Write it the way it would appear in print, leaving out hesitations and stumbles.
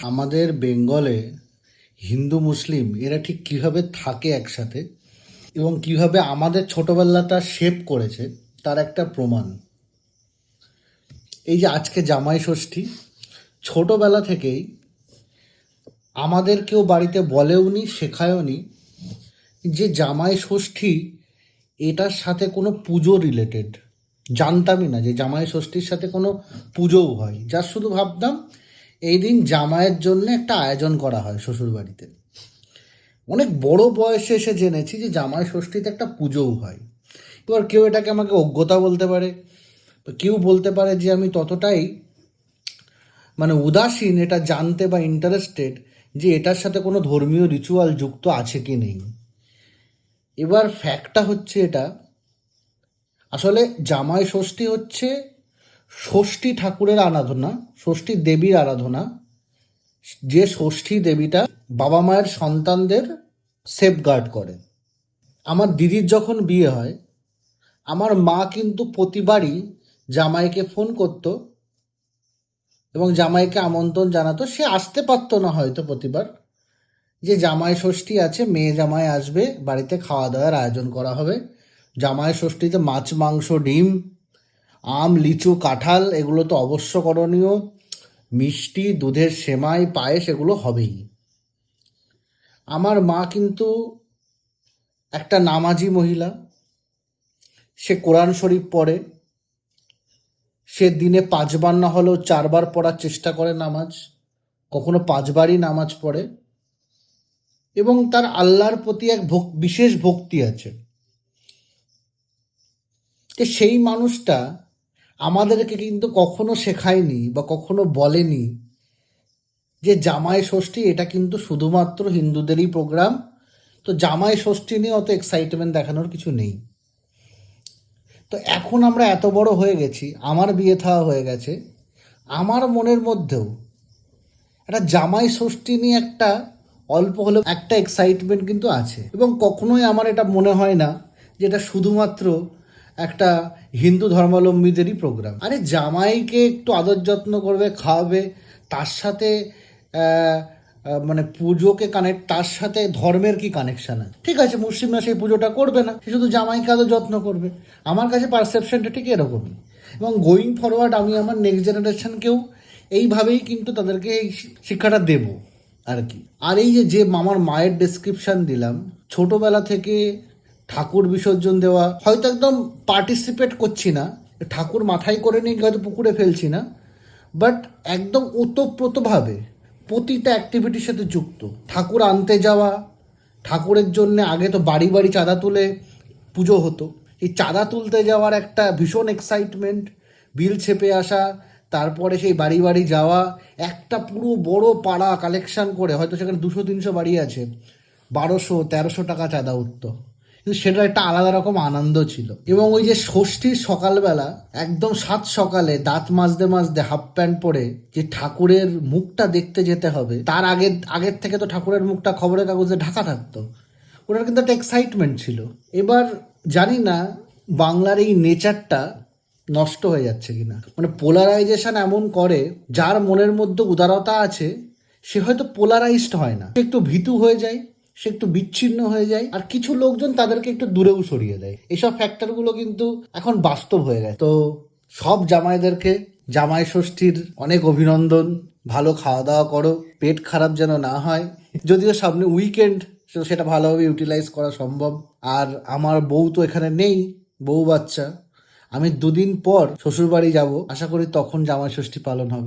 আমাদের বেঙ্গলে হিন্দু মুসলিম এরা ঠিক কিভাবে থাকে একসাথে এবং কিভাবে আমাদের ছোটবেলাটা শেপ করেছে তার একটা প্রমাণ। এই যে আজকে জামাই ষষ্ঠী, ছোটবেলা থেকেই আমাদের কেউ বাড়িতে বলেওনি, শেখায়ওনি যে জামাই ষষ্ঠী এটার সাথে কোনো পুজো রিলেটেড। জানতামই না যে জামাই ষষ্ঠীর সাথে কোনো পুজোও হয়, যা শুধু ভাবতাম এই দিন জামাইয়ের জন্য একটা আয়োজন করা হয় শ্বশুর বাড়িতে। অনেক বড় বয়সে এসে জেনেছি যে জামাই ষষ্ঠীতে একটা পুজোও হয়। এবার কেউ এটাকে আমাকে অজ্ঞতা বলতে পারে, কেউ বলতে পারে যে আমি ততটাই উদাসীন এটা জানতে বা ইন্টারেস্টেড যে এটার সাথে কোনো ধর্মীয় রিচুয়াল যুক্ত আছে কি নেই। এবার ফ্যাক্টটা হচ্ছে এটা, আসলে জামাই ষষ্ঠী হচ্ছে ষষ্ঠী ঠাকুরের আরাধনা, ষষ্ঠী দেবীর আরাধনা। যে ষষ্ঠী দেবীটা বাবা মায়ের সন্তানদের সেফগার্ড করে। আমার দিদির যখন বিয়ে হয়, আমার মা কিন্তু প্রতিবারই জামাইকে ফোন করতো এবং জামাইকে আমন্ত্রণ জানাতো। সে আসতে পারতো না হয়তো প্রতিবার, যে জামাই ষষ্ঠী আছে, মেয়ে জামাই আসবে, বাড়িতে খাওয়া দাওয়ার আয়োজন করা হবে। জামাই ষষ্ঠীতে মাছ, মাংস, ডিম, আম, লিচু, কাঁঠাল এগুলো তো অবশ্য করণীয়। মিষ্টি, দুধের সেমাই, পায়েস এগুলো হবেই। আমার মা কিন্তু একটা নামাজি মহিলা। সে কোরআন শরীফ পড়ে। সে দিনে 5বার না হলেও 4বার পড়ার চেষ্টা করে নামাজ, কখনো 5বারই নামাজ পড়ে এবং তার আল্লাহর প্রতি এক বিশেষ ভক্তি আছে। যে সেই মানুষটা আমাদেরকে কিন্তু কখনো শেখায়নি বা কখনো বলেনি যে জামাই ষষ্ঠী এটা কিন্তু শুধুমাত্র হিন্দুদেরই প্রোগ্রাম, তো জামাই ষষ্ঠী নিয়ে অত এক্সাইটমেন্ট দেখানোর কিছু নেই। তো এখন আমরা এত বড় হয়ে গেছি, আমার বিয়ে থাওয়া হয়ে গেছে, আমার মনের মধ্যেও একটা জামাই ষষ্ঠী নিয়ে একটা অল্প হলেও একটা এক্সাইটমেন্ট কিন্তু আছে। এবং কখনোই আমার এটা মনে হয় না যে এটা শুধুমাত্র একটা হিন্দু ধর্মাবলম্বীদেরই প্রোগ্রাম। আরে জামাইকে একটু আদর যত্ন করবে, খাওয়াবে, তার সাথে পুজোকে কানেক্ট, তার সাথে ধর্মের কি কানেকশান আছে? ঠিক আছে, মুসলিমরা সেই পুজোটা করবে না, সে শুধু জামাইকে আদর যত্ন করবে। আমার কাছে পারসেপশনটা ঠিক এরকমই। এবং গোয়িং ফরওয়ার্ড আমি আমার নেক্সট জেনারেশনকেও এইভাবেই কিন্তু তাদেরকে এই শিক্ষাটা দেব আর কি। আর এই যে আমার মায়ের ডেসক্রিপশান দিলাম, ছোটোবেলা থেকে ঠাকুর বিসর্জন দেওয়া, হয়তো একদম পার্টিসিপেট করছি না, ঠাকুর মাথায় করে নিয়ে হয়তো পুকুরে ফেলছি না, বাট একদম ওতপ্রোতভাবে প্রতিটা অ্যাক্টিভিটির সাথে যুক্ত। ঠাকুর আনতে যাওয়া, ঠাকুরের জন্য আগে তো বাড়ি বাড়ি চাঁদা তুলে পুজো হতো, এই চাঁদা তুলতে যাওয়ার একটা ভীষণ এক্সাইটমেন্ট, বিল ছেপে আসা, তারপরে সেই বাড়ি বাড়ি যাওয়া, একটা পুরো বড় পাড়া কালেকশন করে, হয়তো সেখানে 200-300 বাড়ি আছে, 1200-1300 টাকা চাঁদা উঠতো, কিন্তু সেটা একটা আলাদা রকম আনন্দ ছিল। এবং ওই যে ষষ্ঠীর সকালবেলা একদম 7 সকালে দাঁত মাজতে মাজতে হাফ প্যান্ট পরে যে ঠাকুরের মুখটা দেখতে যেতে হবে, তার আগের থেকে তো ঠাকুরের মুখটা খবরের কাগজে ঢাকা থাকতো, ওটার কিন্তু একটা এক্সাইটমেন্ট ছিল। এবার জানি না বাংলার এই নেচারটা নষ্ট হয়ে যাচ্ছে কিনা, পোলারাইজেশন এমন করে, যার মনের মধ্যে উদারতা আছে সে হয়তো পোলারাইজড হয় না, সে একটু ভীতু হয়ে যায়, সে একটু বিচ্ছিন্ন হয়ে যায়, আর কিছু লোকজন তাদেরকে একটু দূরেও সরিয়ে দেয়। এইসব ফ্যাক্টরগুলো কিন্তু এখন বাস্তব হয়ে গেছে। তো সব জামাইদেরকে জামাই ষষ্ঠীর অনেক অভিনন্দন। ভালো খাওয়া দাওয়া করো, পেট খারাপ যেন না হয়। যদিও সামনে উইকেন্ড, সেটা ভালোভাবে ইউটিলাইজ করা সম্ভব। আর আমার বউ তো এখানে নেই, বউ বাচ্চা। আমি 2 দিন পর শ্বশুরবাড়ি যাব, আশা করি তখন জামাই ষষ্ঠী পালন হবে।